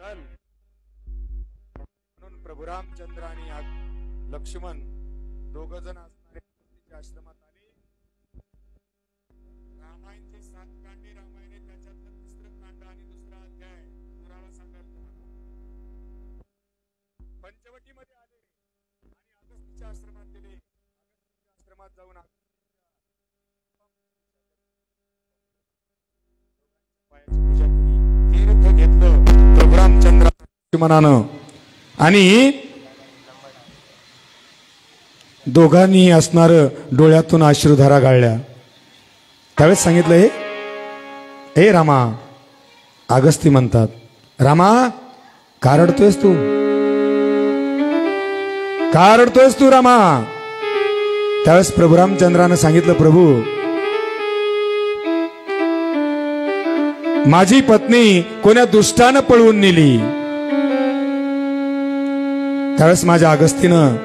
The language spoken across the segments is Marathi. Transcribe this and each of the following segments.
म्हणून प्रभू रामचंद्र आणि लक्ष्मण दोघ जण असणारे आश्रमात आले. रामायणचे 7 कांडे रामायण आहे, त्याच्यातलं 3रं कांड आणि 2रा अध्याय पुरावा सांगाल तुम्हाला. पंचवटीमध्ये आले आणि अगस्तीच्या आश्रमात गेले. अगस्तीच्या आश्रमात जाऊन पूजा केली, तीर्थ घेतलं प्रभू रामचंद्र लक्ष्मणानं आणि दोघांनी असणार डोळ्यातून अश्रुधारा गाळल्या. त्यावेळेस सांगितलं हे रामा. अगस्ती म्हणतात, रामा का रडतोयस तू, का रडतोयस तू रामा. त्यावेळेस प्रभू रामचंद्रानं सांगितलं, प्रभू माझी पत्नी कोण्या दुष्टानं पळवून नेली. त्यावेळेस माझ्या अगस्तीनं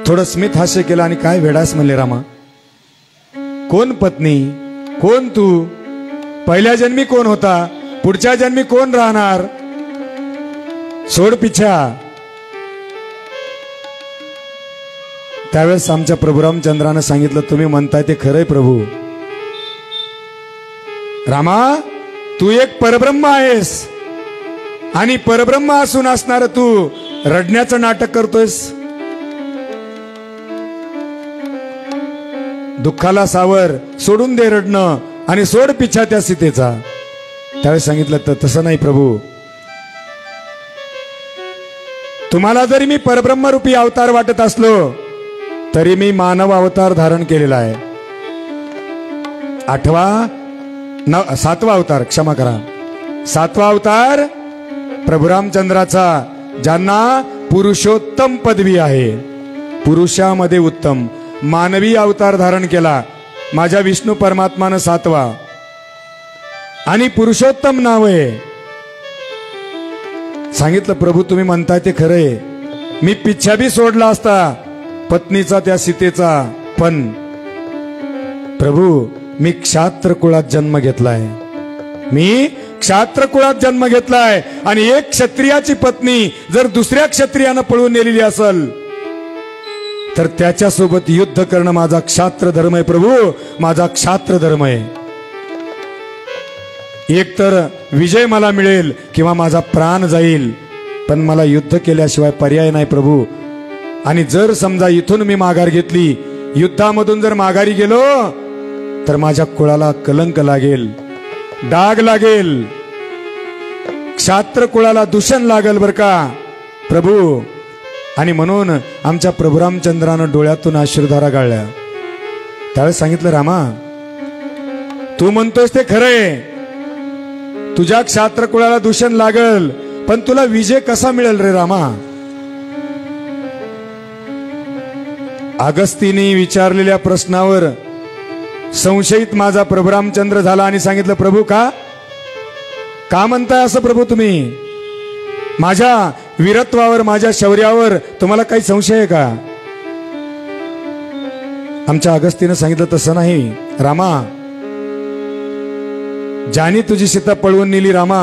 थोडं स्मित हास्य केलं आणि काय वेडास म्हणले, रामा कोण पत्नी, कोण तू, पहिल्या जन्मी कोण होता, पुढच्या जन्मी कोण राहणार, सोड पिछा. त्यावेळेस आमच्या प्रभू रामचंद्रानं सांगितलं, तुम्ही म्हणताय ते खरंय प्रभू. रामा तू एक परब्रह्म आहेस आणि परब्रह्म असून असणार तू रडण्याचं नाटक करतोयस. दुःखाला सावर, सोडून दे रडणं आणि सोड पिछा त्या सीतेचा. त्यावेळेस सांगितलं, तर तसं नाही प्रभू. तुम्हाला जरी मी परब्रह्मरूपी अवतार वाटत असलो तरी मी मानव अवतार धारण केलेला आहे. 7वा अवतार, क्षमा करा, 7वा अवतार प्रभू रामचंद्राचा, ज्यांना पुरुषोत्तम पदवी आहे, पुरुषामध्ये उत्तम. मानवी अवतार धारण केला माझ्या विष्णू परमात्मानं 7वा आणि पुरुषोत्तम नाव आहे. सांगितलं, प्रभू तुम्ही म्हणताय ते खरंय, मी पिच्छा बी सोडला असता पत्नीचा त्या सीतेचा, पण प्रभू मी क्षात्र कुळात जन्म घेतलाय, मी क्षात्र कुळात जन्म घेतलाय आणि एक क्षत्रियाची पत्नी जर दुसऱ्या क्षत्रियानं पळून नेलेली असेल तर त्याच्यासोबत युद्ध करणं माझा क्षात्र धर्म आहे प्रभू, माझा क्षात्र धर्म आहे. एक तर विजय मला मिळेल किंवा माझा प्राण जाईल, पण मला युद्ध केल्याशिवाय पर्याय नाही प्रभू. आणि जर समजा इथून मी माघार घेतली, युद्धामधून जर माघारी गेलो तर माझ्या कुळाला कलंक लागेल, डाग लागेल, क्षात्र कुळाला दूषण लागेल बर का प्रभू. आणि म्हणून आमच्या प्रभू रामचंद्रानं डोळ्यातून अश्रुधारा गाळल्या. त्यावेळेस सांगितलं, रामा तू म्हणतोस ते खरंय, तुझ्या क्षात्र कुळाला दूषण लागल, पण तुला विजय कसा मिळेल रे रामा. अगस्तीने विचारलेल्या प्रश्नावर संशयित माझा प्रभू रामचंद्र झाला आणि सांगितलं, प्रभू का म्हणताय असं प्रभू तुम्ही, माझ्या वीरत्वावर, माझ्या शौर्यावर तुम्हाला काही संशय आहे का. आमच्या अगस्तीनं सांगितलं, तसं नाही रामा, ज्याने तुझी सीता पळवून नेली रामा,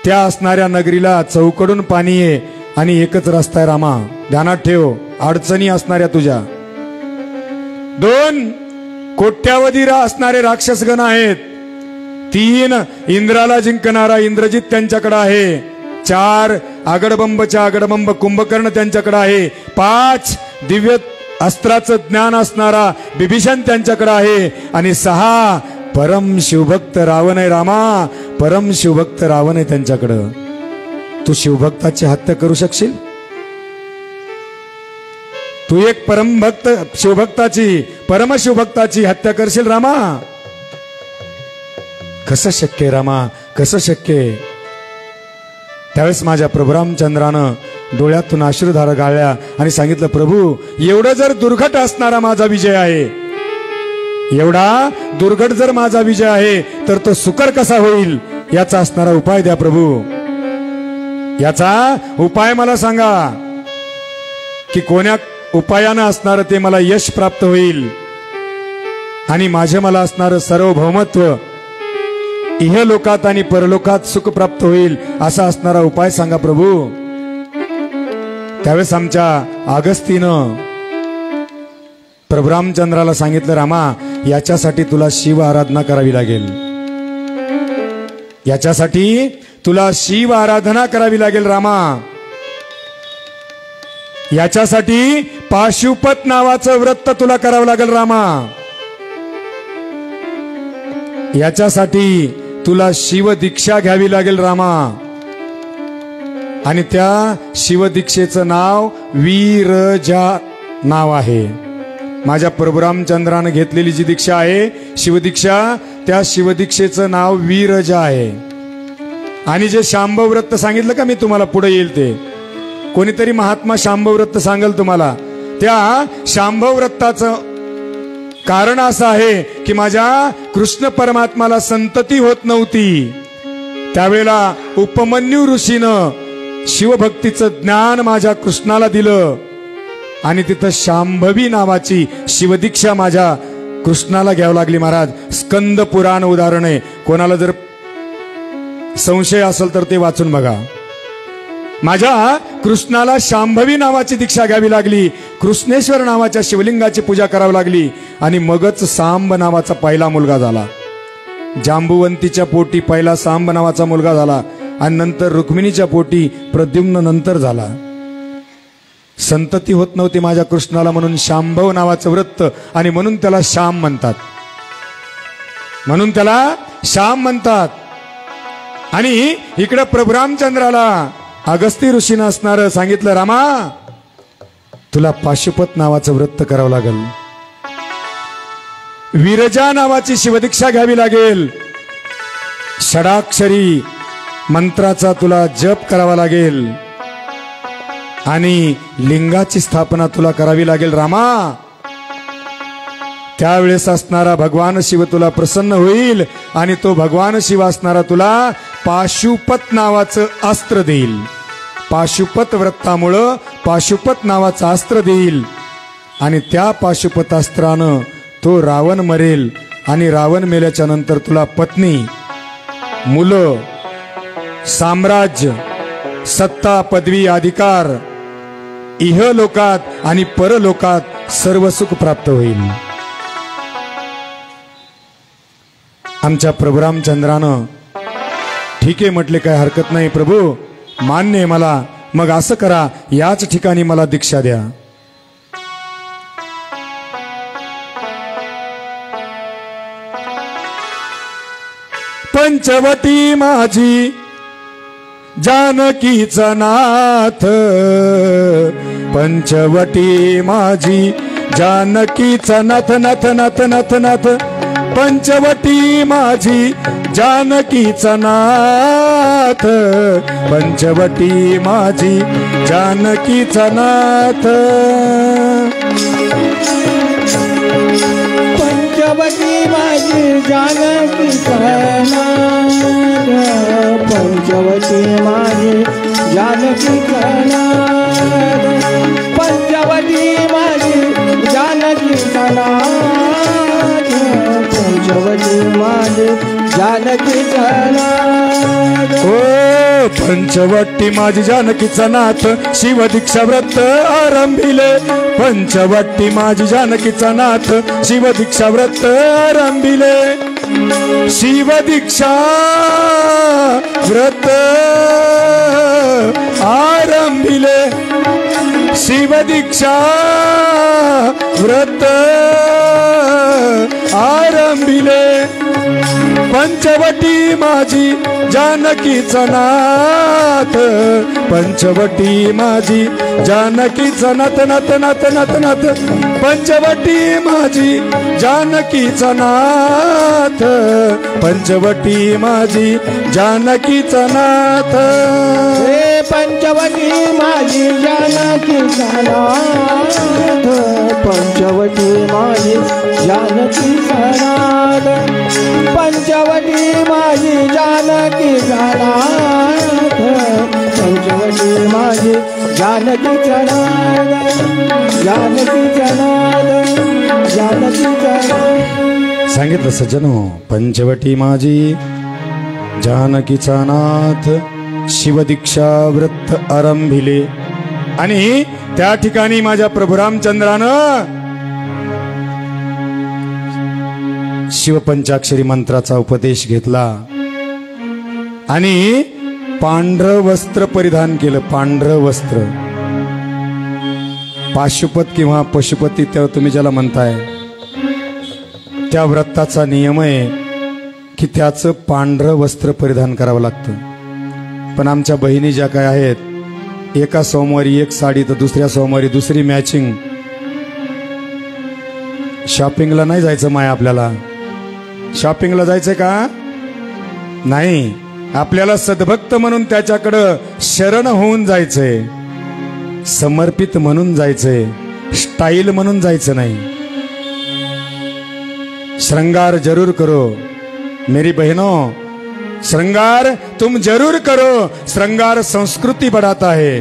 त्या असणाऱ्या नगरीला चौकडून पाणी आहे आणि एकच रस्ता आहे रामा, ध्यानात ठेव. अडचणी असणाऱ्या तुझ्या 2 कोट्यावधी असणारे राक्षसगण आहेत, 3 इंद्राला जिंकणारा इंद्रजित त्यांच्याकडे आहे, 4 आगडबंबच्या आगडबंब कुंभकर्ण त्यांच्याकडे आहे, 5 दिव्य अस्त्राचं ज्ञान असणारा बिभीषण त्यांच्याकडे आहे आणि 6 परम शिवभक्त रावण आहे रामा, परम शिवभक्त रावण आहे त्यांच्याकडं. तू शिवभक्ताची हत्या करू शकशील, तू एक परम भक्त शिवभक्ताची, परम शिवभक्ताची हत्या करशील रामा. कसं शक्य रामा, कसं शक्य. त्यावेळेस माझ्या प्रभू रामचंद्रानं डोळ्यातून अश्रुधारा गाळल्या आणि सांगितलं, प्रभू एवढं जर दुर्घट असणारा माझा विजय आहे, एवढा दुर्घट जर माझा विजय आहे तर तो सुकर कसा होईल, याचा असणारा उपाय द्या प्रभू. याचा उपाय मला सांगा की कोण्या उपायानं असणार ते मला यश प्राप्त होईल आणि माझे मला असणारं सार्वभौमत्व इहलोकात आणि परलोकात सुख प्राप्त होईल असा असणारा उपाय सांगा प्रभू. त्यावेळेस आमच्या अगस्तीनं प्रभू रामचंद्राला सांगितलं, रामा याच्यासाठी तुला शिव आराधना करावी लागेल, याच्यासाठी तुला शिव आराधना करावी लागेल रामा. याच्यासाठी पाशुपत नावाचं व्रत तुला करावं लागेल रामा. याच्यासाठी तुला शिवदीक्षा घ्यावी लागेल रामा. आणि त्या शिवदीक्षेचं नाव वीरजा नाव आहे. माझ्या प्रभू रामचंद्रानं घेतलेली जी दीक्षा आहे शिवदीक्षा, त्या शिवदीक्षेचं नाव वीरजा आहे. आणि जे शांभव व्रत सांगितलं का मी तुम्हाला, पुढे येईल ते कोणीतरी महात्मा शांभव व्रत सांगेल तुम्हाला. त्या शांभव व्रताचं कारण असं आहे की माझ्या कृष्ण परमात्माला संतती होत नव्हती. त्यावेळेला उपमन्यू ऋषीनं शिवभक्तीचं ज्ञान माझ्या कृष्णाला दिलं आणि तिथं शांभवी नावाची शिवदीक्षा माझ्या कृष्णाला घ्यावं लागली. महाराज स्कंद पुराण उदाहरण आहे, कोणाला जर संशय असेल तर ते वाचून बघा. माझ्या कृष्णाला शांभवी नावाची दीक्षा घ्यावी लागली, कृष्णेश्वर नावाच्या शिवलिंगाची पूजा करावी लागली आणि मगच सांब नावाचा पहिला मुलगा झाला. जांबुवंतीच्या पोटी पहिला सांब नावाचा मुलगा झाला आणि नंतर रुक्मिणीच्या पोटी प्रद्युम्न नंतर झाला. संतती होत नव्हती माझ्या कृष्णाला म्हणून शांभव नावाचं व्रत, आणि म्हणून त्याला श्याम म्हणतात, म्हणून त्याला श्याम म्हणतात. आणि इकडे प्रभू रामचंद्राला अगस्ती ऋषीनं असणार सांगितलं, रामा तुला पाशुपत नावाचं व्रत करावं लागेल, वीरजा नावाची शिवदीक्षा घ्यावी लागेल, षडाक्षरी मंत्राचा तुला जप करावा लागेल आणि लिंगाची स्थापना तुला करावी लागेल रामा. त्यावेळेस असणारा भगवान शिव तुला प्रसन्न होईल आणि तो भगवान शिव असणारा तुला पाशुपत नावाचं अस्त्र देईल. पाशुपत व्रतामुळं पाशुपत नावाचं अस्त्र देईल आणि त्या पाशुपत अस्त्रानं तो रावण मरेल आणि रावण मेल्याच्या नंतर तुला पत्नी, मुलं, साम्राज्य, सत्ता, पदवी, अधिकार इहलोकात आणि परलोकात सर्व सुख प्राप्त होईल. आमच्या प्रभू रामचंद्रानं ठीक आहे म्हटले, काय हरकत नाही प्रभू, मान्य आहे मला, मग असं करा याच ठिकाणी मला दीक्षा द्या. पंचवटी माझी जानकीचा नाथ, पंचवटी माझी जानकीचा नाथ, नाथ नाथ नाथ नाथ, पंचवटी माझी जानकीचा नाथ, पंचवटी माझी जानकीचा नाथ. पंचवटी माझी जानकीचा नाथ, पंचवटी माझी जानकीचा नाथ, पंचवटी माझी जानकीचा नाथ, पंचवटी माझी जानकीचा नाथ. ओ पंचवटी माझी जानकीचा नाथ, शिवदीक्षा व्रत आरंभिले, पंचवटी माझी जानकीचा नाथ, शिवदीक्षा व्रत आरंभिले, शिवदीक्षा व्रत आरंभिले, शिवदीक्षा व्रत आरंभिले, पंचवटी माझी जानकीचा नाथ, पंचवटी माझी जानकीचा नाथ, नाथ नाथ नाथ नाथ, पंचवटी माझी जानकीचा नाथ, पंचवटी माझी जानकीचा नाथ. हे पंचवटी माझी जानकीचा नाथ, पंचवटी माझी जानकीचा नाथ, पंचवटी माझी जानकीचा नाथ, पंचवटी माझी जानकीचा नाथ, जानकीचा नाथ, जानकीचा नाथ. सांगितलं सज्जनो, पंचवटी माझी जानकीचा नाथ शिवदीक्षा व्रत आरंभिले. आणि त्या ठिकाणी माझ्या प्रभू रामचंद्रानं शिवपंचाक्षरी मंत्राचा उपदेश घेतला आणि पांढरं वस्त्र परिधान केलं. पांढरं वस्त्र, पाशुपत किंवा पशुपती तेव्हा तुम्ही ज्याला म्हणताय, त्या व्रताचा नियम आहे की त्याचं पांढरं वस्त्र परिधान करावं लागतं. पण आमच्या बहिणी ज्या काय आहेत, एका सोमवारी एक साडी तर दुसऱ्या सोमवारी दुसरी मॅचिंग. शॉपिंगला नाही जायचं माय, आपल्याला शॉपिंगला जायचंय का नाही, आपल्याला सद्भक्त म्हणून त्याच्याकडं शरण होऊन जायचंय, समर्पित म्हणून जायचंय, स्टाईल म्हणून जायचं नाही. श्रृंगार जरूर करो मेरी बहनों, श्रृंगार तुम जरूर करो, श्रृंगार संस्कृति बढ़ाता है.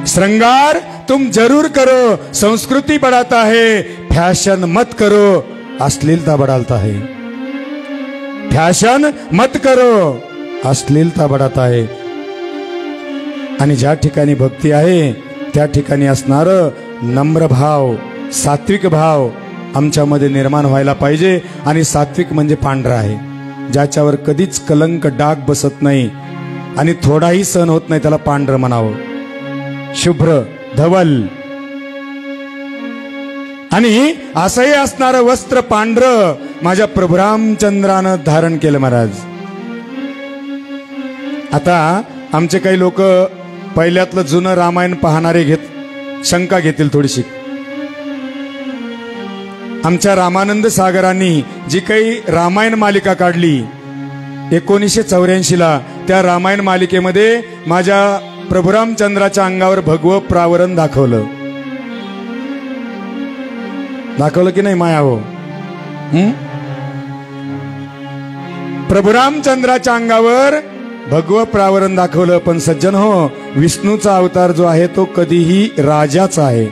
श्रृंगार तुम जरूर करो, संस्कृति बढ़ाता है. फैशन मत करो, अश्लीलता बढ़ाता है. फैशन मत करो, अश्लीलता बढ़ाता है. आणि ज्या ठिकाणी भक्ती आहे त्या ठिकाणी असणारं नम्र भाव, सात्विक भाव आमच्यामध्ये निर्माण व्हायला पाहिजे. आणि सात्विक म्हणजे पांढरा आहे, ज्याच्यावर कधीच कलंक डाग बसत नाही आणि थोडाही सहन होत नाही, त्याला पांढरं म्हणावं. शुभ्र धवल आणि असंही असणारं वस्त्र पांढरं माझ्या प्रभू रामचंद्रानं धारण केलं महाराज. आता आमचे काही लोक पहिल्यातलं जुनं रामायण पाहणारे शंका घेतील थोडीशी. आमच्या रामानंद सागरांनी जी काही रामायण मालिका काढली 1984ला, त्या रामायण मालिकेमध्ये माझ्या प्रभू रामचंद्राच्या अंगावर भगवं प्रावरण दाखवलं की नाही माया हो? प्रभू रामचंद्राच्या अंगावर भगवं प्रावरण दाखवलं. पण सज्जन हो, विष्णूचा अवतार जो आहे तो कधीही राजाचा आहे.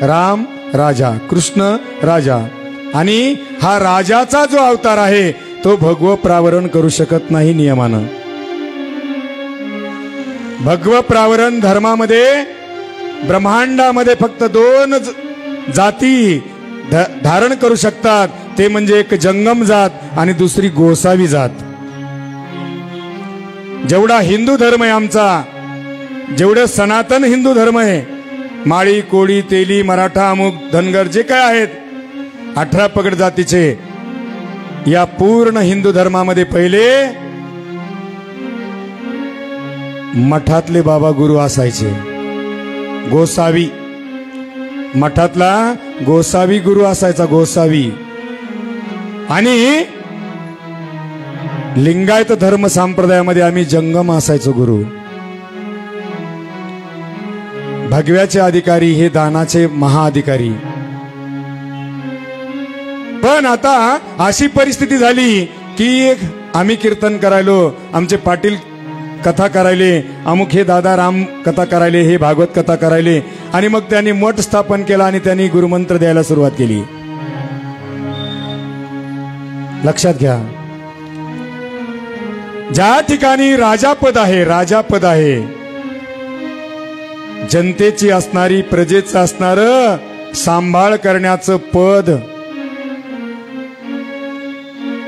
राम राजा, कृष्ण राजा, आणि हा राजाचा जो अवतार आहे तो भगवं प्रावरण करू शकत नाही नियमानं. भगवं प्रावरण धर्मामध्ये, ब्रह्मांडामध्ये फक्त 2 जाती धारण करू शकतात. ते म्हणजे एक जंगम जात आणि दुसरी गोसावी जात. जेवढा हिंदू धर्म आहे आमचा, जेवढं सनातन हिंदू धर्म आहे, माळी, कोळी, तेली, मराठा, अमुक, धनगर जे काय आहेत 18 पगड जातीचे, या पूर्ण हिंदू धर्मामध्ये पहिले मठातले बाबा गुरु असायचे. गोसावी, मठातला गोसावी गुरु असायचा, गोसावी. आणि लिंगायत धर्म संप्रदायामध्ये आम्ही जंगम असायचो गुरु. भगव्याचे अधिकारी हे दानाचे महाअधिकारी. पण आता अशी परिस्थिती झाली की आम्ही कीर्तन करायलो, आमचे पाटील कथा करायले, अमुक हे दादा राम कथा करायले, हे भागवत कथा करायले, आणि मग त्यांनी मठ स्थापन केला आणि त्यांनी गुरुमंत्र द्यायला सुरुवात केली. लक्षात घ्या, ज्या ठिकाणी राजापद आहे, राजापद आहे, जनतेची असणारी, प्रजेचं असणारं सांभाळ करण्याचं पद.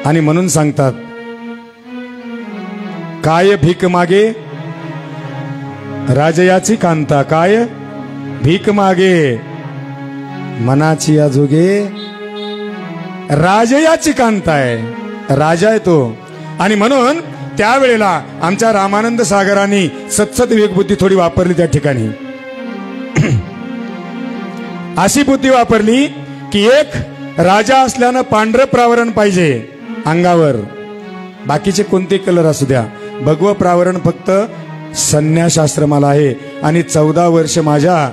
आणि म्हणून सांगतात, काय भीक मागे राजयाची कांता, काय भीक मागे मनाची अजोगे राजयाची कांता आहे. राजा आहे तो. आणि म्हणून त्यावेळेला आमच्या रामानंद सागरांनी सत्सद विवेकबुद्धी थोडी वापरली. त्या ठिकाणी अशी बुद्धी वापरली की एक राजा असल्यानं पांढरं प्रावरण पाहिजे अंगावर, बाकीचे कोणते कलर असू द्या. भगवं प्रावरण फक्त संन्यास आश्रमाला आहे. आणि 14 वर्ष माझ्या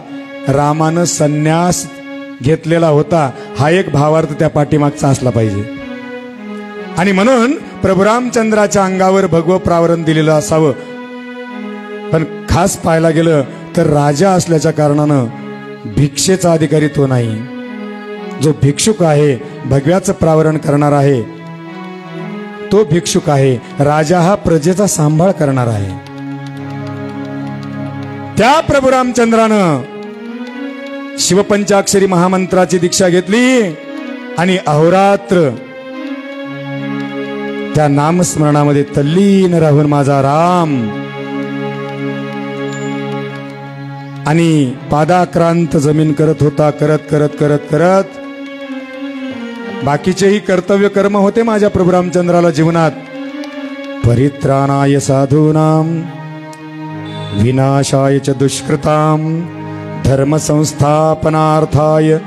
रामानं संन्यास घेतलेला होता, हा एक भावार्थ त्या पाठीमागचा असला पाहिजे. आणि म्हणून प्रभू रामचंद्राच्या अंगावर भगवं प्रावरण दिलेलं असावं. पण खास पाहायला गेलं तर राजा असल्याच्या कारणानं भिक्षेचा अधिकारी तो नाही. जो भिक्षुक आहे, भगव्याचं प्रावरण करणार आहे, तो भिक्षुक आहे. राजा हा प्रजेचा सांभाळ करणार आहे. त्या प्रभू रामचंद्रानं शिवपंचाक्षरी महामंत्राची दीक्षा घेतली आणि अहोरात्र त्या नामस्मरणामध्ये तल्लीन राहून माझा राम आणि पादाक्रांत जमीन करत होता. करत करत करत करत बाकीचेही कर्तव्य कर्म होते माझ्या प्रभू रामचंद्राला जीवनात. परित्राणाय साधूनां विनाशाय च दुष्कृतां धर्म संस्थापनार्थाय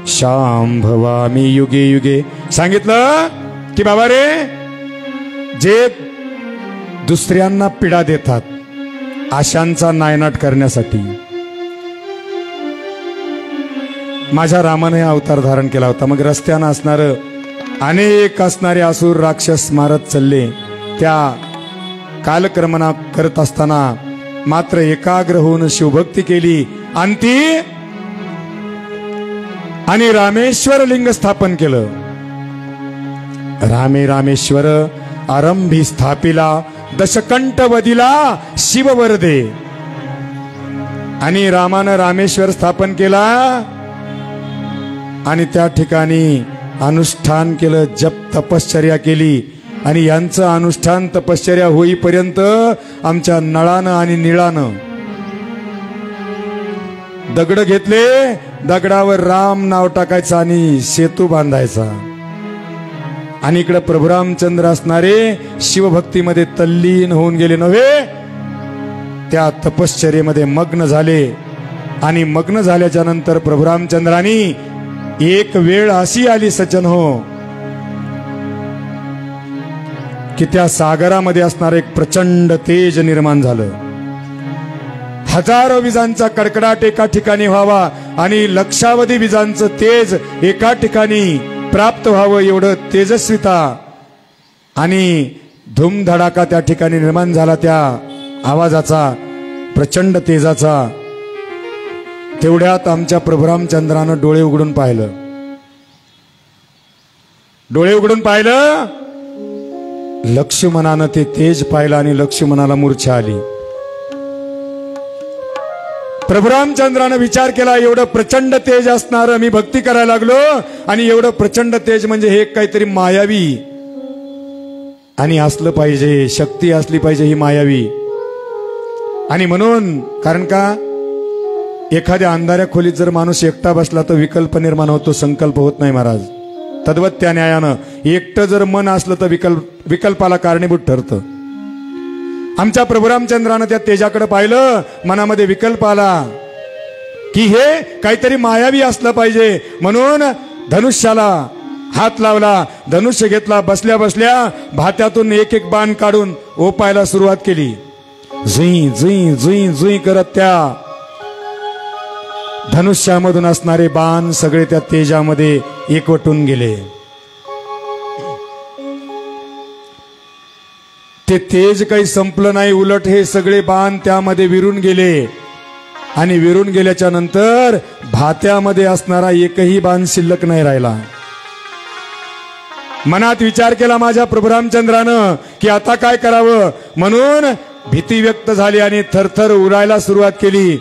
शांभवामी युगे युगे. सांगितलं की बाबा रे, जे दुसऱ्यांना पीडा देतात आशांचा नायनाट करण्यासाठी माझ्या रामाने अवतार धारण केला होता. मग रस्त्यानं अनेक असणारे असुर राक्षस मारत चालले. त्या कालक्रमणा करत असताना मात्र एकाग्र होऊन शिवभक्ती केली आणि रामेश्वर लिंग स्थापन केलं. रामे रामेश्वर आरंभी स्थापिला दशकंठ वदिला शिववरदे. आणि रामानं रामेश्वर स्थापन केला आणि त्या ठिकाणी अनुष्ठान केलं, जप तपश्चर्या केली. आणि यांचं अनुष्ठान तपश्चर्या होईपर्यंत आमच्या नळानं आणि निळानं दगड घेतले, दगडावर राम नाव टाकायचं आणि सेतू बांधायचा. आणि इकडे प्रभू रामचंद्र असणारे शिवभक्तीमध्ये तल्लीन होऊन गेले नव्हे, त्या तपश्चर्येमध्ये मग्न झाले. आणि मग्न झाल्याच्या नंतर प्रभू रामचंद्रांनी एक वेळ अशी आली सज्जन हो, की त्या सागरामध्ये असणार एक प्रचंड तेज निर्माण झालं. हजारो विजांचा कडकडाट एका ठिकाणी व्हावा आणि लक्षावधी विजांचं तेज एका ठिकाणी प्राप्त व्हावं, एवढं तेजस्विता आणि धूमधडाका त्या ठिकाणी निर्माण झाला. त्या आवाजाचा, प्रचंड तेजाचा. तेवढ्यात आमच्या प्रभू रामचंद्रानं डोळे उघडून पाहिलं. लक्ष्मणानं ते तेज पाहिलं आणि लक्ष्मणाला मूर्छा आली. प्रभू रामचंद्रानं विचार केला, एवढं प्रचंड तेज असणार, मी भक्ती करायला लागलो आणि एवढं प्रचंड तेज म्हणजे हे काहीतरी मायावी आणि असलं पाहिजे, शक्ती असली पाहिजे ही मायावी. आणि म्हणून, कारण का एखाद्या अंधाऱ्या खोलीत जर माणूस एकटा बसला तर विकल्प निर्माण होतो, संकल्प होत नाही महाराज. तद्वत त्या न्यायानं एकटं जर मन असलं तर विकल्पाला कारणीभूत ठरतं. आमच्या प्रभू रामचंद्रानं त्या तेजाकडे पाहिलं, मनामध्ये विकल्प आला की हे काहीतरी मायावी असलं पाहिजे. म्हणून धनुष्याला हात लावला, धनुष्य घेतला, बसल्या बसल्या भात्यातून एक एक बाण काढून ओपायला सुरुवात केली. जुई जुई जुई जुई करत त्या धनुष्यामधून असणारे बाण सगळे त्या तेजामध्ये एकवटून गेले. ते तेज काही संपलं नाही, उलट हे सगळे बाण त्यामध्ये विरून गेले. आणि विरून गेल्याच्या नंतर भात्यामध्ये असणारा एकही बाण शिल्लक नाही राहिला. मनात विचार केला माझ्या प्रभू रामचंद्रानं की आता काय करावं. म्हणून भीती व्यक्त झाली आणि थरथर उरायला सुरुवात केली.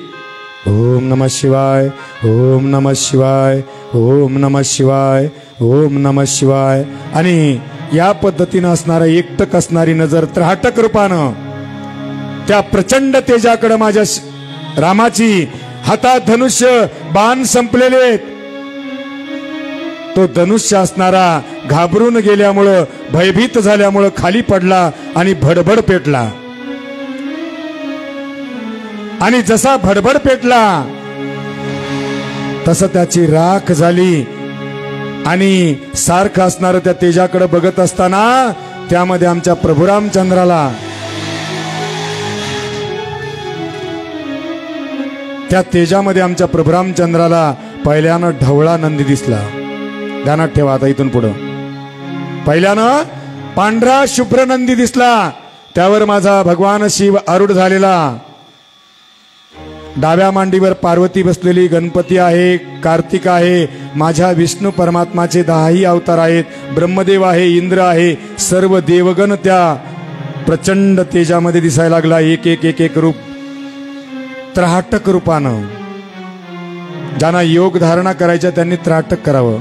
ओम नमः शिवाय, ओम नमः शिवाय, ओम नमः शिवाय, ओम नमः शिवाय. आणि या पद्धतीनं असणारा एकटक असणारी नजर त्राटक रूपानं त्या प्रचंड तेजाकडे माझ्या रामाची, हातात धनुष्य, बाण संपलेले. तो धनुष्य असणारा घाबरून गेल्यामुळं, भयभीत झाल्यामुळं खाली पडला आणि भडभड पेटला. आणि जसा भडभड पेटला तसं त्याची राख झाली. आणि सारखं असणारं त्या तेजाकडे बघत असताना त्यामध्ये आमच्या प्रभू रामचंद्राला, त्या तेजामध्ये आमच्या प्रभू रामचंद्राला पहिल्यानं ढवळा नंदी दिसला. ध्यानात ठेवा आता इथून पुढं. पहिल्यानं पांढरा शुभ्र नंदी दिसला, त्यावर माझा भगवान शिव आरूढ झालेला. डाव्या मांडीवर पार्वती बसलेली, गणपती आहे, कार्तिक आहे, माझ्या विष्णू परमात्माचे 10ही अवतार आहेत, ब्रह्मदेव आहे, इंद्र आहे, सर्व देवगण त्या प्रचंड तेजामध्ये दिसायला लागला. एक एक एक एक रूप त्राटक रूपानं. ज्यांना योग धारणा करायच्या त्यांनी त्राटक करावं.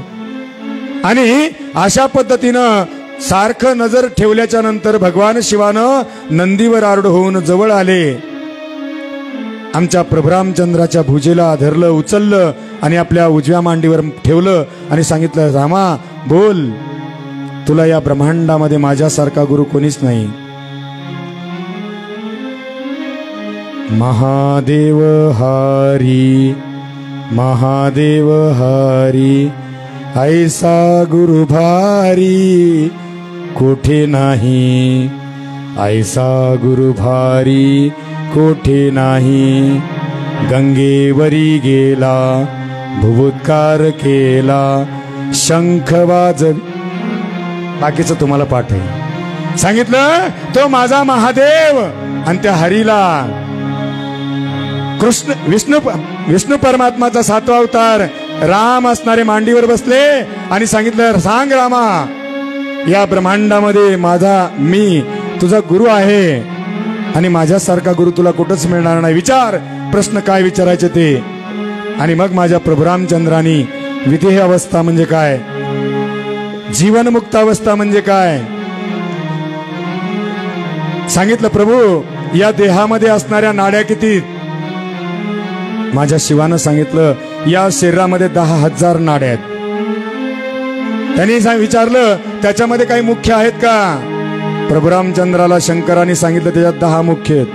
आणि अशा पद्धतीनं सारखं नजर ठेवल्याच्या नंतर भगवान शिवानं नंदीवर आरूढ होऊन जवळ आले. आमच्या प्रभुरामचंद्राच्या भुजेला धरलं, उचललं आणि आपल्या उजव्या मांडीवर ठेवलं आणि सांगितलं, रामा बोल, तुला या ब्रह्मांडामध्ये माझ्यासारखा गुरु कोणीच नाही. महादेव हरी, महादेव हरी, ऐसा गुरु भारी कोठे नाही, ऐसा गुरु भारी कोठे नाही. गंगेवरी गेला, भुभुत्कार केला, शंख वाजव. बाकीचं तुम्हाला पाठ आहे. सांगितलं तो माझा महादेव. आणि त्या हरीला कृष्ण विष्णू परमात्माचा 7वा अवतार राम असणारे मांडीवर बसले आणि सांगितलं, सांग रामा, या ब्रह्मांडामध्ये मी तुझा गुरु आहे आणि माझ्यासारखा गुरु तुला कुठंच मिळणार नाही. विचार, प्रश्न काय विचारायचे ते. आणि मग माझ्या प्रभुरामचंद्रानी विदेह अवस्था म्हणजे काय, जीवनमुक्त अवस्था म्हणजे काय सांगितलं. प्रभू, या देहामध्ये असणाऱ्या नाड्या किती? माझ्या शिवानं सांगितलं, या शरीरामध्ये 10,000 नाड्या आहेत. त्यांनी विचारलं, त्याच्यामध्ये काही मुख्य आहेत का? प्रभुरामचंद्राला शंकरांनी सांगितलं, त्याच्यात 10 मुख्य आहेत.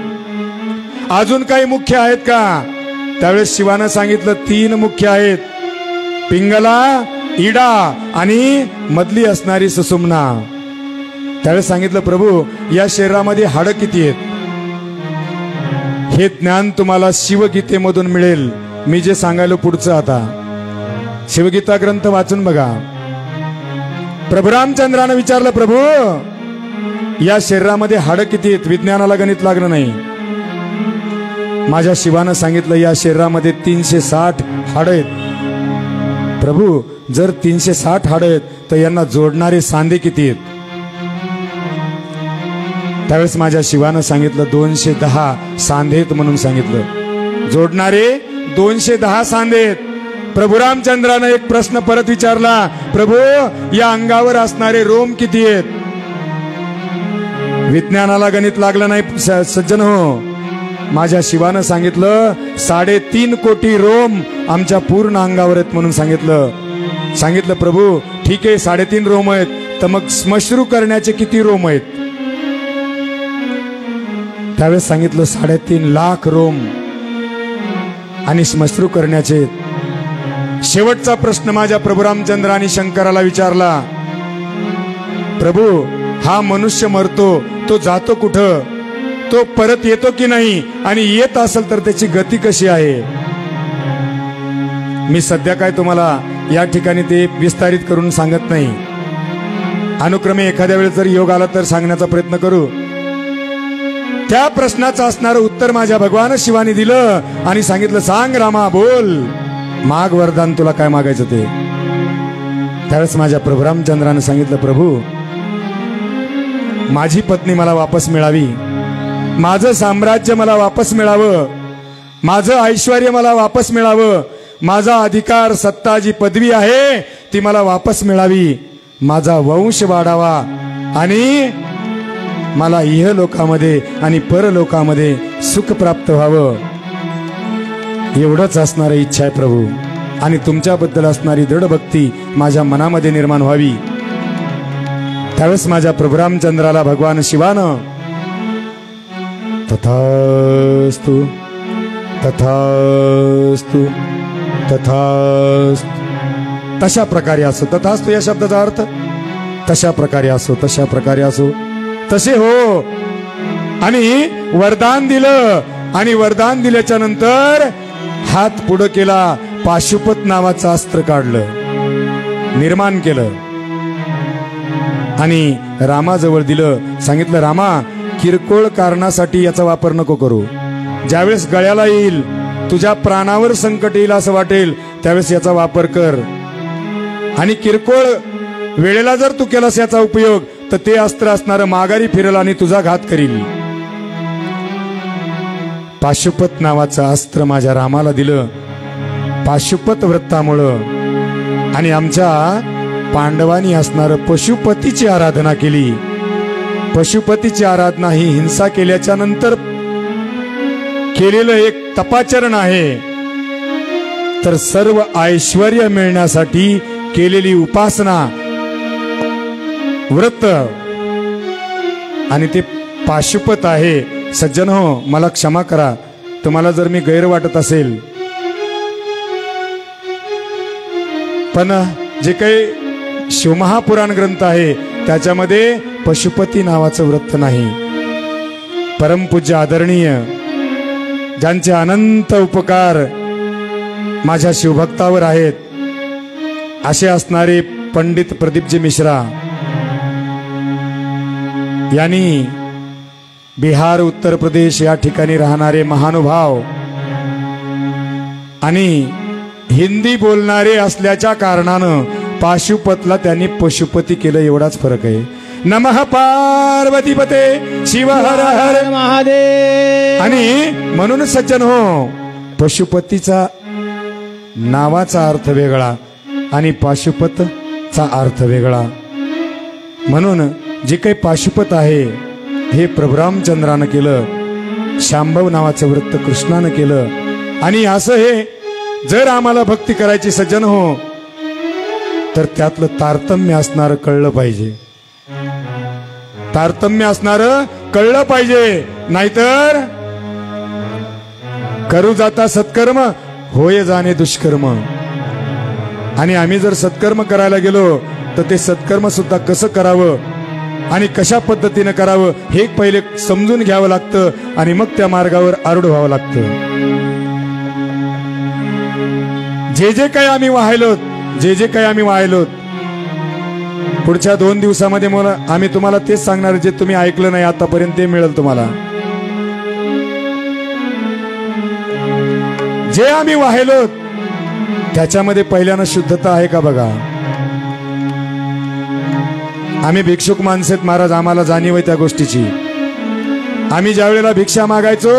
अजून काही मुख्य आहेत का? त्यावेळेस शिवानं सांगितलं, 3 मुख्य आहेत, पिंगला, इडा आणि मधली असणारी सुषुम्ना. त्यावेळेस सांगितलं, प्रभू, या शरीरामध्ये हाडं किती आहेत? हे ज्ञान तुम्हाला शिवगीतेमधून मिळेल. मी जे सांगायलो पुढचं, आता शिवगीता ग्रंथ वाचून बघा. प्रभुरामचंद्रानं विचारलं, प्रभू, या शरीरामध्ये हाडं किती आहेत? विज्ञानाला गणित लागलं नाही. माझ्या शिवानं सांगितलं, या शरीरामध्ये 360 हाडं आहेत. प्रभू, जर 360 हाडं आहेत तर यांना जोडणारे सांधे किती आहेत? त्यावेळेस माझ्या शिवानं सांगितलं, 210 सांधेत म्हणून सांगितलं. जोडणारे 210 सांधेत. प्रभुरामचंद्रानं एक प्रश्न परत विचारला, प्रभू, या अंगावर असणारे रोम किती आहेत? विज्ञानाला गणित लागलं नाही सज्जन हो. माझ्या शिवानं सांगितलं, 3.5 कोटी रोम आमच्या पूर्ण अंगावर आहेत म्हणून सांगितलं. सांगितलं, प्रभू, ठीक आहे, 3.5 रोम आहेत, तर मग श्मश्रू करण्याचे किती रोम आहेत? त्यावेळेस सांगितलं, 3.5 लाख रोम आणि श्मश्रू करण्याचे. शेवटचा प्रश्न माझ्या प्रभुरामचंद्रांनी शंकराला विचारला, प्रभू, हा मनुष्य मरतो, तो जातो कुठं? तो परत येतो की नाही? आणि येत असेल तर त्याची गती कशी आहे? मी सध्या काय तुम्हाला या ठिकाणी ते विस्तारित करून सांगत नाही. अनुक्रमे एखाद्या वेळेस जर योग आला तर सांगण्याचा प्रयत्न करू. त्या प्रश्नाचं असणारं उत्तर माझ्या भगवान शिवानी दिलं आणि सांगितलं, सांग रामा, बोल, माग वरदान, तुला काय मागायचं ते. त्यावेळेस माझ्या प्रभुरामचंद्रानं सांगितलं, प्रभू, माझी पत्नी मला वापस मिळावी, माझं साम्राज्य मला वापस मिळावं, माझं ऐश्वर्य मला वापस मिळावं, माझा अधिकार, सत्ता, जी पदवी आहे ती मला वापस मिळावी, माझा वंश वाढावा आणि मला इहलोकामध्ये आणि परलोकामध्ये सुख प्राप्त व्हावं, एवढंच असणारी इच्छा आहे प्रभू. आणि तुमच्याबद्दल असणारी दृढ भक्ती माझ्या मनामध्ये निर्माण व्हावी. त्यावेळेस माझ्या प्रभुरामचंद्राला भगवान शिवानं तथास्तु तथास्तु तथास्तु, तशा प्रकारे असो. तथास्तु या शब्दाचा अर्थ तशा प्रकारे असो, तशा प्रकारे असो, तसे हो. आणि वरदान दिलं. आणि वरदान दिल्याच्या नंतर हात पुढं केला, पाशुपत नावाचं अस्त्र काढलं, निर्माण केलं आणि रामाजवळ दिलं. सांगितलं, रामा, किरकोळ कारणासाठी याचा वापर नको करू. ज्यावेळेस गळ्याला येईल तुझ्या प्राणावर संकट येईल असं वाटेल त्यावेळेस याचा वापर कर. आणि किरकोळ वेळेला जर तू केलास याचा उपयोग तर ते अस्त्र असणारं माघारी फिरल आणि तुझा घात करील. पाशुपत नावाचं अस्त्र माझ्या रामाला दिलं पाशुपत व्रतामुळं. आणि आमच्या पांडवांनी असणारं पशुपतीची आराधना केली. पशुपतीची आराधना ही हिंसा केल्याच्या नंतर केलेलं एक तपाचरण आहे. तर सर्व ऐश्वर्य मिळण्यासाठी केलेली उपासना व्रत आणि ते पाशुपत आहे. सज्जन हो, मला क्षमा करा तुम्हाला जर मी गैर वाटत असेल, पण जे काही शिवमहापुराण ग्रंथ आहे त्याच्यामध्ये पशुपती नावाचं व्रत नाही. परमपूज्य आदरणीय ज्यांचे अनंत उपकार माझ्या शिवभक्तावर आहेत असे असणारे पंडित प्रदीपजी मिश्रा यांनी बिहार उत्तर प्रदेश या ठिकाणी राहणारे महानुभाव आणि हिंदी बोलणारे असल्याच्या कारणानं पाशुपतला त्यांनी पशुपती केलं, एवढाच फरक आहे. नमः पार्वतीपते शिव हर हर महादेव. आणि म्हणून सज्जन हो, पशुपतीचा नावाचा अर्थ वेगळा आणि पाशुपतचा अर्थ वेगळा. म्हणून जे काही पाशुपत आहे हे प्रभू रामचंद्रानं केलं, शांभव नावाचं व्रत कृष्णानं केलं. आणि असं हे जर आम्हाला भक्ती करायची सज्जन हो तर त्यातलं तारतम्य असणारं कळलं पाहिजे. तारतम्य असणारं कळलं पाहिजे, नाहीतर करू जाता सत्कर्म होय जाणे दुष्कर्म. आणि आम्ही जर सत्कर्म करायला गेलो तर ते सत्कर्म सुद्धा कसं करावं आणि कशा पद्धतीने करावं हे पहिले समजून घ्यावं लागतं आणि मग त्या मार्गावर आरूढ व्हावं लागतं. जे जे काही आम्ही वाहिलोत पुढच्या 2 दिवसामध्ये आम्ही तुम्हाला तेच सांगणार जे तुम्ही ऐकलं नाही आतापर्यंत ते मिळेल तुम्हाला. जे आम्ही वाहिलोत त्याच्यामध्ये पहिल्यानं शुद्धता आहे का बघा. आम्ही भिक्षुक माणसेत महाराज, आम्हाला जाणीव आहे त्या गोष्टीची. आम्ही ज्या वेळेला भिक्षा मागायचो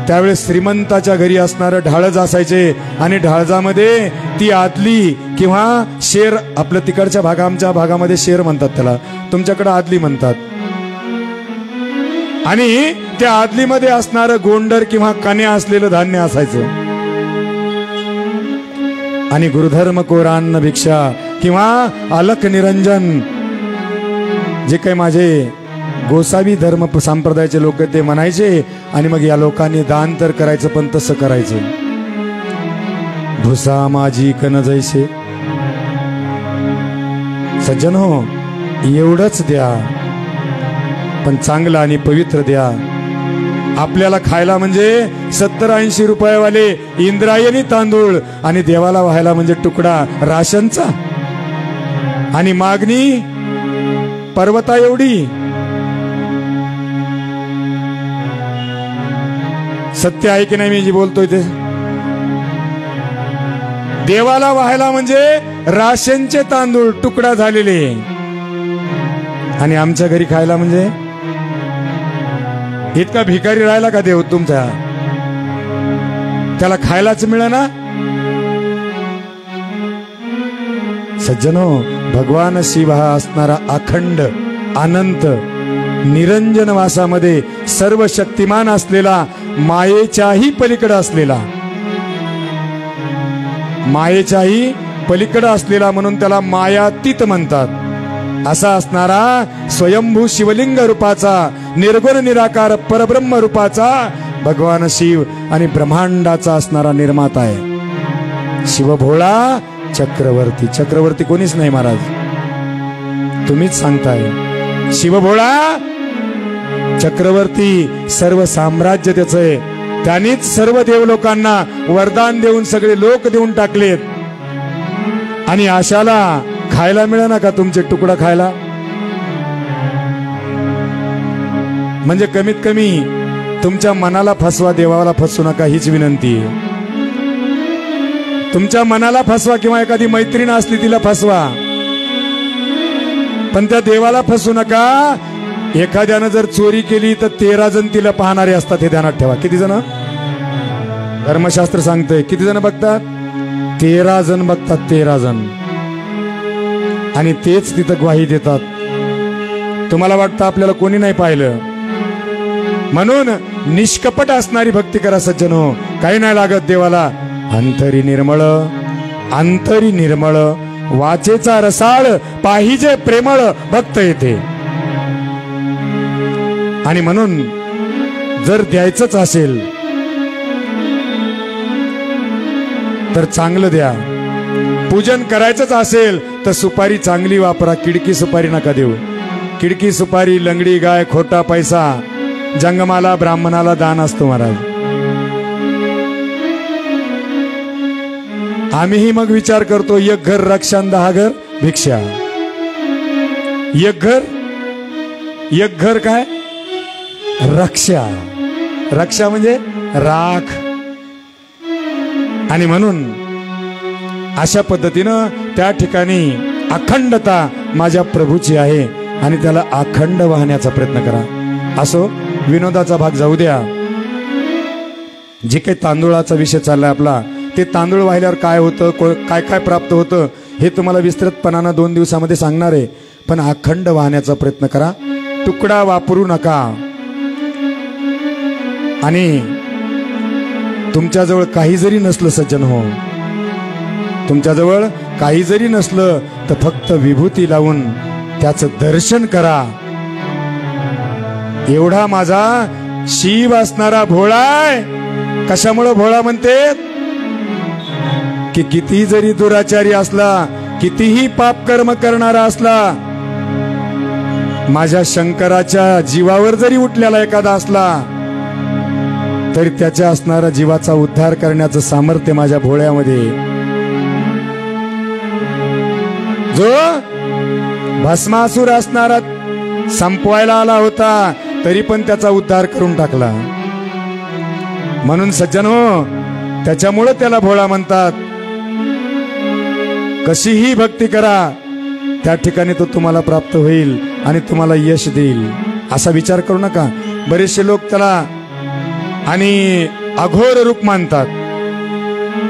त्यावेळेस श्रीमंताच्या घरी असणारं ढाळज असायचे आणि ढाळजामध्ये ती आदली किंवा शेर, आपल्या तिकडच्या आमच्या भागामध्ये शेर म्हणतात त्याला, तुमच्याकडे आदली म्हणतात. आणि त्या आदलीमध्ये असणारं गोंडर किंवा कन्या असलेलं धान्य असायचं. आणि गुरुधर्म कोरान्न भिक्षा किंवा अलख निरंजन जे काही माझे गोसावी धर्म संप्रदायाचे लोक ते म्हणायचे. आणि मग या लोकांनी दान तर करायचं पण तसं करायचं. भुसा माझी कन जैसे. सज्जन हो, एवढंच द्या पण चांगलं आणि पवित्र द्या. आपल्याला खायला म्हणजे 70-80 रुपयावाले इंद्रायणी तांदूळ आणि देवाला व्हायला म्हणजे तुकडा राशनचा. आणि मागणी पर्वता एवढी. सत्य आहे की नाही मी जी बोलतोय ते. देवाला व्हायला म्हणजे राशनचे तांदूळ तुकडा झालेले आणि आमच्या घरी खायला म्हणजे इतका भिकारी राहिला का देव तुमचा, त्याला खायलाच मिळेना. सज्जनो, भगवान शिव हा असणारा अखंड अनंत निरंजन वासामध्ये सर्व शक्तिमान असलेला, मायेच्याही पलीकडे असलेला, मायेच्याही पलीकडे असलेला म्हणून त्याला मायातीत म्हणतात. असा असणारा स्वयंभू शिवलिंग रूपाचा, निर्गुण निराकार परब्रह्म रूपाचा भगवान शिव आणि ब्रह्मांडाचा असणारा निर्माता आहे. शिवभोळा चक्रवर्ती. चक्रवर्ती कोणीच नाही महाराज, तुम्हीच सांगताय. शिवभोळा चक्रवर्ती, सर्व साम्राज्य त्याचं आहे. त्यांनीच सर्व देवलोकांना वरदान देऊन सगळे लोक देऊन टाकलेत. आणि आशाला खायला मिळेना का तुमचे तुकडा खायला. म्हणजे कमीत कमी तुमच्या मनाला फसवा, देवाला फसवू नका, हीच विनंती आहे. तुमच्या मनाला फसवा किंवा एखादी मैत्रीण असली तिला फसवा, पण त्या देवाला फसवू नका. एखाद्यानं जर चोरी केली तर 13 जण तिला पाहणारे असतात, हे ध्यानात ठेवा. किती जण? धर्मशास्त्र सांगतंय किती जण बघतात? 13 जण बघतात, 13 जण. आणि तेच तिथं ग्वाही देतात. तुम्हाला वाटतं आपल्याला कोणी नाही पाहिलं, म्हणून निष्कपट असणारी भक्ती करा सज्जनो. काही नाही लागत देवाला. अंतरी निर्मळ, अंतरी निर्मळ, वाचेचा रसाळ, पाहिजे प्रेमळ भक्त येते. आणि म्हणून जर द्यायचंच असेल तर चांगलं द्या. पूजन करायचंच असेल तर सुपारी चांगली वापरा, किडकी सुपारी नका देऊ. किडकी सुपारी, लंगडी गाय, खोटा पैसा, जंगमाला ब्राह्मणाला दान असतो महाराज. आम्हीही मग विचार करतो, एक घर रक्षण 10 घर भिक्षा. एक घर काय? रक्षा. रक्षा म्हणजे राख. आणि म्हणून अशा पद्धतीनं त्या ठिकाणी अखंडता माझ्या प्रभूची आहे आणि त्याला अखंड वाहण्याचा प्रयत्न करा. असो, विनोदाचा भाग जाऊ द्या. जे काही तांदूळाचा विषय चाललाय आपला, ते तांदूळ वाहिल्यावर काय होतं, काय काय प्राप्त होतं, हे तुम्हाला विस्तृतपणानं 2 दिवसामध्ये सांगणार आहे. पण अखंड वाहण्याचा प्रयत्न करा, तुकडा वापरू नका. आणि तुमच्याजवळ काही जरी नसलं सज्जन हो, तुमच्याजवळ काही जरी नसलं तर फक्त विभूती लावून त्याचं दर्शन करा. एवढा माझा शिव असणारा भोळाय. कशामुळे भोळा म्हणते? की किती जरी दुराचारी असला, कितीही पाप कर्म करणारा असला, माझ्या शंकराच्या जीवावर जरी उठलेला एखादा असला तरी त्याच्या असणारा जीवाचा उद्धार करण्याचं सामर्थ्य माझ्या भोळ्यामध्ये. जो भस्मासूर असणारा संपवायला आला होता तरी पण त्याचा उद्धार करून टाकला. म्हणून सज्जनो, त्याच्यामुळे त्याला भोळा म्हणतात. कशीही भक्ती करा, त्या ठिकाणी तो तुम्हाला प्राप्त होईल आणि तुम्हाला यश देईल. असा विचार करू नका. बरेचसे लोक त्याला आणि अघोर रूप मानतात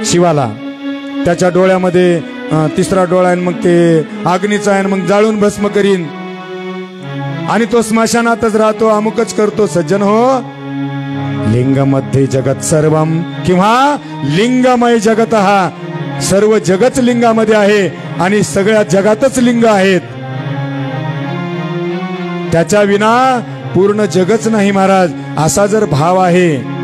शिवाला. त्याच्या डोळ्यामध्ये 3रा डोळा आहे, मग ते अग्नीचा आहे, मग जाळून भस्म करीन, आणि तो स्मशानातच राहतो, अमुकच करतो. सज्जन हो, लिंगमध्ये जगत सर्वम किंवा लिंगमय जगत. हा सर्व जगच लिंगामध्ये आहे आणि सगळ्या जगातच लिंग आहेत. त्याच्या विना पूर्ण जगच नाही महाराज. असा जर भाव आहे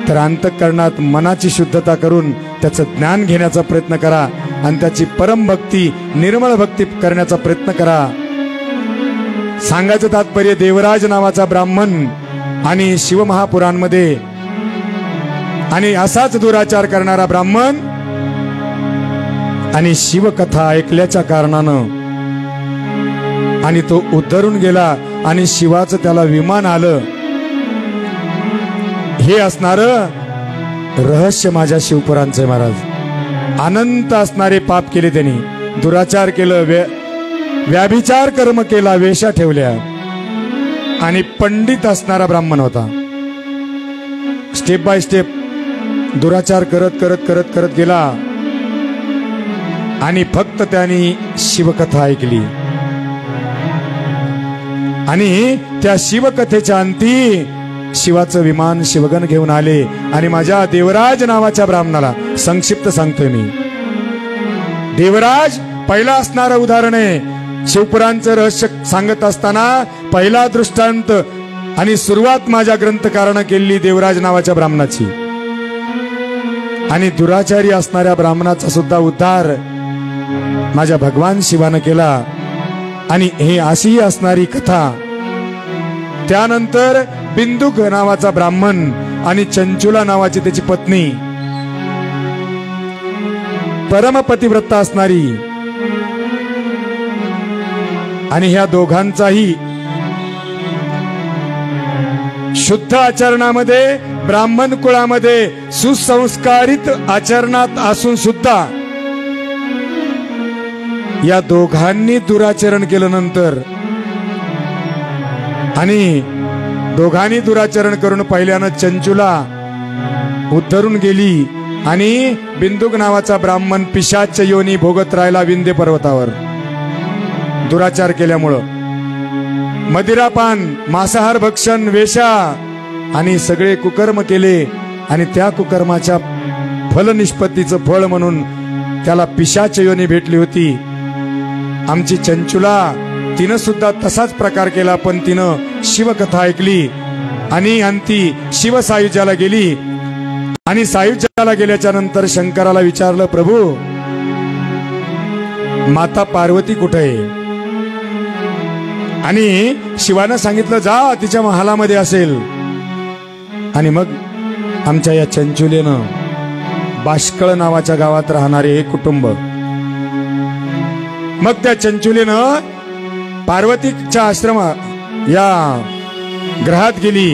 तर अंतःकरणात मनाची शुद्धता करून त्याचं ज्ञान घेण्याचा प्रयत्न करा आणि त्याची परम भक्ती, निर्मळ भक्ती करण्याचा प्रयत्न करा. सांगायचं तात्पर्य, देवराज नावाचा ब्राह्मण आणि शिवमहापुराणमध्ये आणि असाच दुराचार करणारा ब्राह्मण आणि शिवकथा ऐकल्याच्या कारणानं आणि तो उद्धरून गेला आणि शिवाचं त्याला विमान आलं. हे असणार रहस्य माझ्या शिवपुराणचं आहे महाराज. अनंत असणारे पाप केले त्यांनी, दुराचार केलं, व्याभिचार कर्म केला, वेशा ठेवल्या, आणि पंडित असणारा ब्राह्मण होता. स्टेप बाय स्टेप दुराचार करत करत करत करत गेला आणि फक्त त्यांनी शिवकथा ऐकली आणि त्या शिवकथेच्या अंती शिवाचं विमान शिवगण घेऊन आले. आणि माझ्या देवराज नावाच्या ब्राह्मणाला संक्षिप्त सांगतोय मी. देवराज पहिला असणारं उदाहरण आहे. शिवपुराणचं रहस्य सांगत असताना पहिला दृष्टांत आणि सुरुवात माझ्या ग्रंथकारानं केलेली देवराज नावाच्या ब्राह्मणाची. आणि दुराचारी असणाऱ्या ब्राह्मणाचा सुद्धा उद्धार माझ्या भगवान शिवानं केला. आणि हे अशी असणारी कथा. त्यानंतर बिंदुक नावाचा ब्राह्मण आणि चंचुला नावाची त्याची पत्नी, परमपतिव्रता असणारी, आणि ह्या दोघांचाही शुद्ध आचरणामध्ये, ब्राह्मण कुळामध्ये सुसंस्कारित आचरणात असून सुद्धा या दोघांनी दुराचरण केलं नंतर आणि दोघांनी दुराचरण करून पहिल्यानं चंचुला उद्धरून गेली आणि बिंदुक नावाचा ब्राह्मण पिशाच योनी भोगत राहिला विंध्य पर्वतावर दुराचार केल्यामुळं. मदिरापान, मांसाहार भक्षण, वेश्या आणि सगळे कुकर्म केले आणि त्या कुकर्माच्या फलनिष्पत्तीचं फळ म्हणून त्याला पिशाच योनी भेटली होती. आमची चंचुला तिनं सुद्धा तसाच प्रकार केला, पण तिनं शिवकथा ऐकली आणि अंती शिवसायुज्याला गेली आणि सायुज्याला गेल्याच्या नंतर शंकराला विचारलं, प्रभू माता पार्वती कुठे आहे? आणि शिवानं सांगितलं, जा तिच्या महालामध्ये असेल. आणि मग आमच्या या चंचुलेनं बाष्कळ नावाच्या गावात राहणारे एक कुटुंब, मग त्या चंचुलेनं पार्वतीच्या आश्रमा या ग्रहात गेली